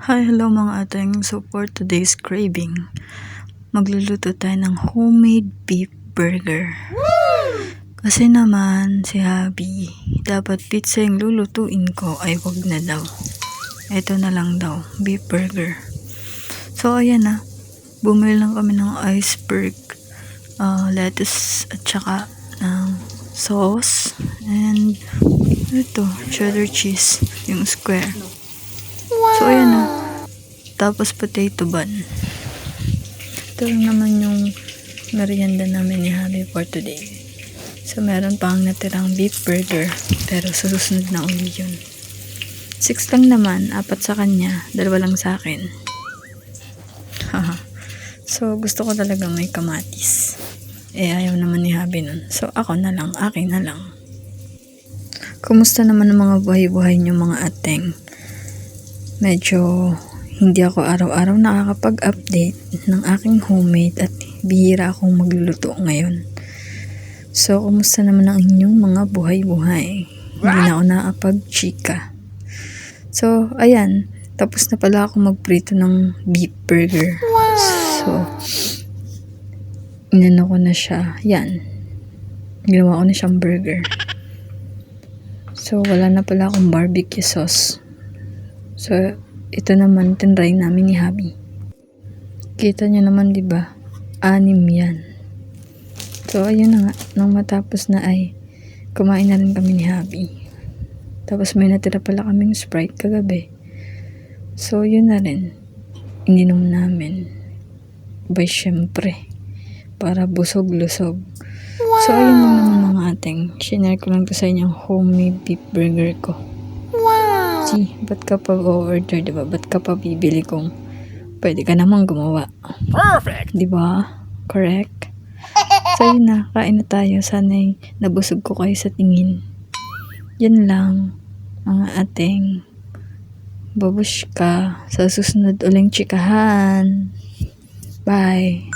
Hi, hello mga ating. So for today's craving, magluluto tayo ng homemade beef burger. Kasi naman si Habi, dapat pizza yung lulutuin ko ay wag na daw. Ito na lang daw, beef burger. So ayan na, bumili lang kami ng iceberg, lettuce at saka ng sauce and ito, cheddar cheese, yung square. So ayan na. Tapos potato bun. Ito lang naman yung merienda namin ni Habi for today. So meron pang natirang beef burger. Pero susunod na uli yun. 6 lang naman. 4 sa kanya. 2 lang sa akin. So gusto ko talaga may kamatis. Ayaw naman ni Habi nun. So ako na lang. Akin na lang. Kumusta naman ang mga buhay-buhay niyo mga ateng? Medyo hindi ako araw-araw nakakapag-update ng aking homemade at bihira akong magluluto ngayon. So, kumusta naman ang inyong mga buhay-buhay? Hindi na ako nakapag-chika. So, ayan. Tapos na pala ako magprito ng beef burger. So, inano ko na siya. Yan. Ginawa ko na siyang burger. So, wala na pala akong barbecue sauce. So, ito naman, tinry namin ni Habi. Kita nyo naman, diba? 6 yan. So, ayun na nga. Nang matapos na ay, kumain na rin kami ni Habi. Tapos may natira pala kaming Sprite kagabi. So, yun na rin. Ininom namin. By syempre. Para busog-lusog. So, ayun lang naman mga ating. Shinare ko lang to sa inyong homemade beef burger ko. Ba't ka pa order, diba? Ba't ka pa bibili kung pwede ka namang gumawa? Perfect! Diba? Correct? So yun na, kain na tayo. Sana'y nabusog ko kayo sa tingin. Yan lang, mga ating. Babush ka sa susunod uling chikahan. Bye!